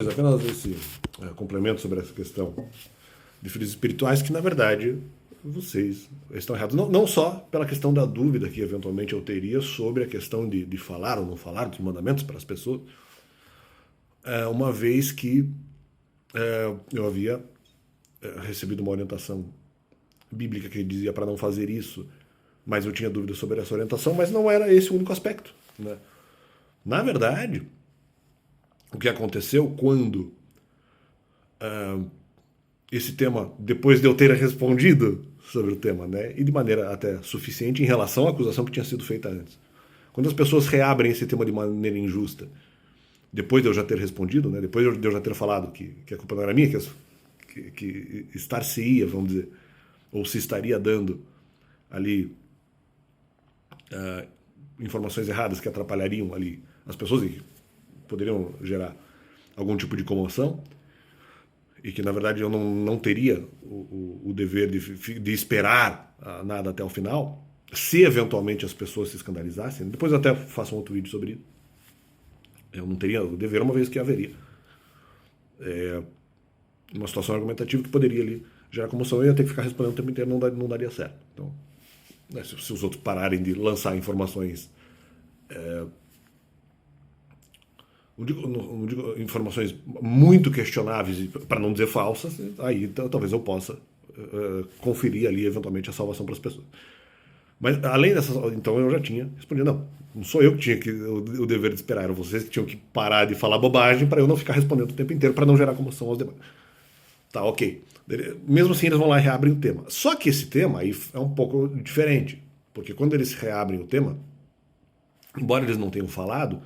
Apenas esse complemento sobre essa questão de filhos espirituais, que na verdade vocês estão errados. Não só pela questão da dúvida que eventualmente eu teria sobre a questão de falar ou não falar dos mandamentos para as pessoas, uma vez que eu havia recebido uma orientação bíblica que dizia para não fazer isso, mas eu tinha dúvidas sobre essa orientação, mas não era esse o único aspecto, né? Na verdade, o que aconteceu quando esse tema, depois de eu ter respondido sobre o tema, né, e de maneira até suficiente em relação à acusação que tinha sido feita antes. Quando as pessoas reabrem esse tema de maneira injusta, depois de eu já ter respondido, né, depois de eu já ter falado que a culpa não era minha, que estar-se-ia, vamos dizer, ou se estaria dando ali informações erradas que atrapalhariam ali as pessoas e poderiam gerar algum tipo de comoção, e que na verdade eu não teria o dever de esperar nada até o final, se eventualmente as pessoas se escandalizassem. Depois eu até faço um outro vídeo sobre isso. Eu não teria o dever, uma vez que haveria uma situação argumentativa que poderia ali gerar comoção, eu ia ter que ficar respondendo o tempo inteiro, não daria certo. Então, né, se os outros pararem de lançar informações não digo informações muito questionáveis, para não dizer falsas, aí talvez eu possa conferir ali eventualmente a salvação para as pessoas. Mas além dessas, então eu já tinha respondido, não sou eu que tinha o dever de esperar, eram vocês que tinham que parar de falar bobagem para eu não ficar respondendo o tempo inteiro, para não gerar comoção aos demais. Tá, ok. Mesmo assim eles vão lá e reabrem o tema. Só que esse tema aí é um pouco diferente, porque quando eles reabrem o tema, embora eles não tenham falado,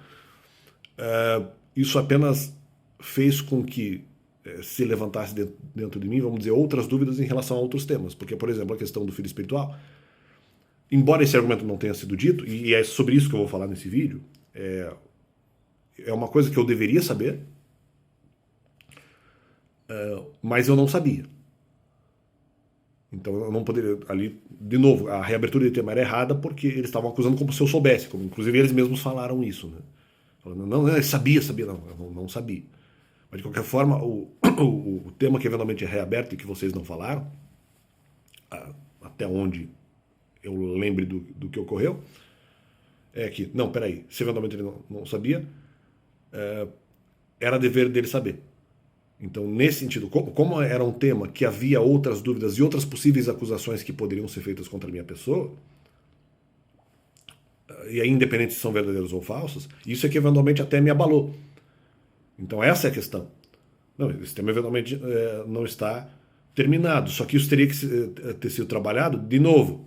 isso apenas fez com que se levantasse dentro de mim, vamos dizer, outras dúvidas em relação a outros temas. Porque, por exemplo, a questão do filho espiritual, embora esse argumento não tenha sido dito, e é sobre isso que eu vou falar nesse vídeo, é uma coisa que eu deveria saber, mas eu não sabia. Então eu não poderia, ali, de novo, a reabertura de tema era errada porque eles estavam acusando como se eu soubesse, como inclusive eles mesmos falaram isso, né? Falando, não, sabia, não sabia. Mas de qualquer forma, o tema que eventualmente é reaberto e que vocês não falaram, até onde eu lembre do que ocorreu, é que, não, peraí, se eventualmente ele não sabia, era dever dele saber. Então, nesse sentido, como era um tema que havia outras dúvidas e outras possíveis acusações que poderiam ser feitas contra a minha pessoa, e aí independente se são verdadeiros ou falsos, isso é que eventualmente até me abalou. Então essa é a questão. Não, esse tema eventualmente não está terminado, só que isso teria que ter sido trabalhado de novo,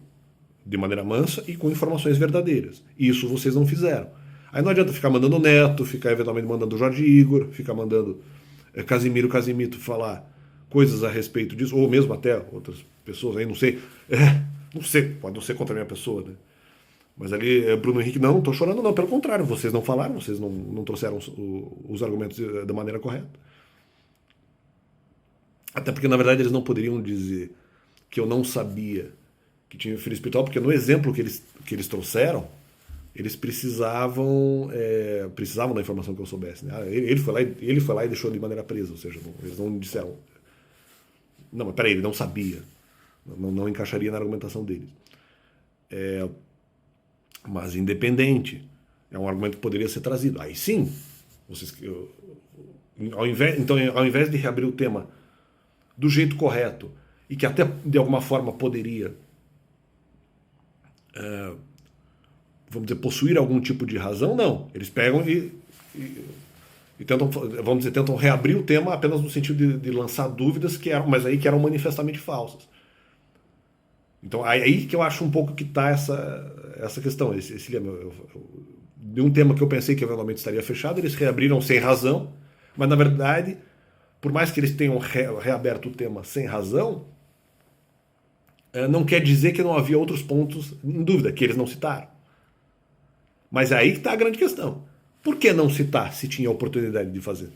de maneira mansa e com informações verdadeiras. E isso vocês não fizeram. Aí não adianta ficar mandando o Neto, ficar eventualmente mandando o Jorge Igor, ficar mandando Casimito falar coisas a respeito disso, ou mesmo até outras pessoas aí, não sei, pode não ser contra a minha pessoa, né? Mas ali, Bruno Henrique, não estou chorando, não. Pelo contrário, vocês não falaram, vocês não trouxeram os argumentos da maneira correta. Até porque, na verdade, eles não poderiam dizer que eu não sabia que tinha filho espiritual, porque no exemplo que eles trouxeram, eles precisavam da informação que eu soubesse. Né? Ele foi lá e deixou de maneira presa, ou seja, eles não disseram. Não, mas peraí, ele não sabia. Não encaixaria na argumentação deles. Mas independente, é um argumento que poderia ser trazido. Aí sim, ao invés de reabrir o tema do jeito correto, e que até de alguma forma poderia, vamos dizer, possuir algum tipo de razão, não. Eles pegam e tentam, vamos dizer, tentam reabrir o tema apenas no sentido de lançar dúvidas que eram manifestamente falsas. Então, aí que eu acho um pouco que está essa questão. De um tema que eu pensei que eventualmente estaria fechado, eles reabriram sem razão, mas na verdade, por mais que eles tenham reaberto o tema sem razão, não quer dizer que não havia outros pontos em dúvida, que eles não citaram. Mas é aí que está a grande questão. Por que não citar se tinha a oportunidade de fazer?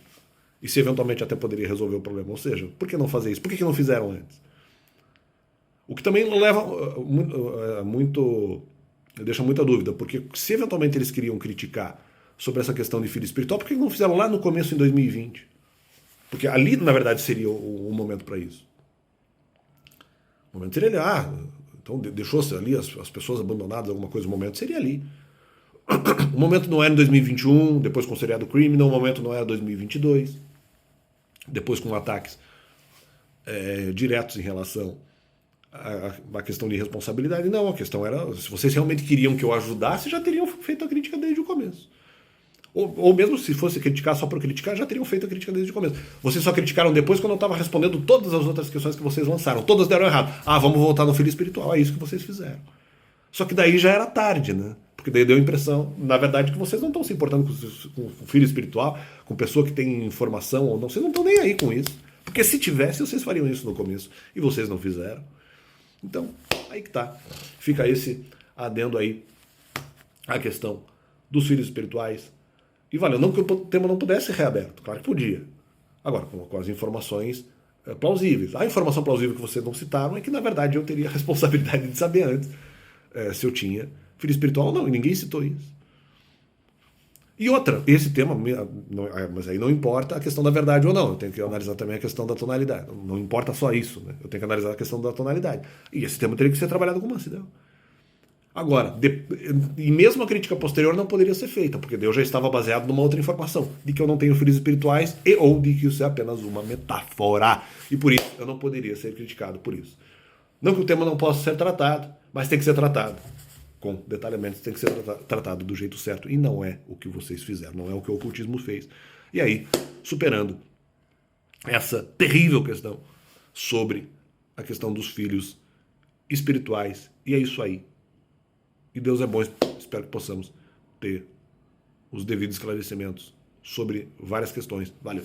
E se eventualmente até poderia resolver o problema? Ou seja, por que não fazer isso? Por que não fizeram antes? O que também leva deixa muita dúvida, porque se eventualmente eles queriam criticar sobre essa questão de filho espiritual, por que não fizeram lá no começo, em 2020? Porque ali, na verdade, seria o momento para isso. O momento seria ali, então deixou-se ali as pessoas abandonadas, alguma coisa, o momento seria ali. O momento não era em 2021, depois com o seriado Criminal, o momento não era 2022, depois com ataques diretos em relação à questão de responsabilidade. Não, a questão era, se vocês realmente queriam que eu ajudasse, já teriam feito a crítica desde o começo. Ou mesmo se fosse criticar só por criticar, já teriam feito a crítica desde o começo. Vocês só criticaram depois quando eu estava respondendo todas as outras questões que vocês lançaram. Todas deram errado. Vamos voltar no filho espiritual. É isso que vocês fizeram. Só que daí já era tarde, né? Porque daí deu a impressão, na verdade, que vocês não estão se importando com o filho espiritual, com pessoa que tem informação ou não. Vocês não estão nem aí com isso. Porque se tivesse, vocês fariam isso no começo. E vocês não fizeram. Então, aí que tá. Fica esse adendo aí à questão dos filhos espirituais. E valeu, não que o tema não pudesse ser reaberto. Claro que podia. Agora, com as informações plausíveis. A informação plausível que vocês não citaram é que, na verdade, eu teria a responsabilidade de saber antes se eu tinha filho espiritual ou não, e ninguém citou isso. E outra, esse tema, mas aí não importa a questão da verdade ou não, eu tenho que analisar também a questão da tonalidade. Não importa só isso, né? Eu tenho que analisar a questão da tonalidade. E esse tema teria que ser trabalhado com mansidão. Agora, e mesmo a crítica posterior não poderia ser feita, porque eu já estava baseado numa outra informação, de que eu não tenho filhos espirituais ou de que isso é apenas uma metáfora. E por isso eu não poderia ser criticado por isso. Não que o tema não possa ser tratado, mas tem que ser tratado com detalhamentos, tem que ser tratado do jeito certo. E não é o que vocês fizeram, não é o que o ocultismo fez. E aí, superando essa terrível questão sobre a questão dos filhos espirituais. E é isso aí. E Deus é bom, espero que possamos ter os devidos esclarecimentos sobre várias questões. Valeu!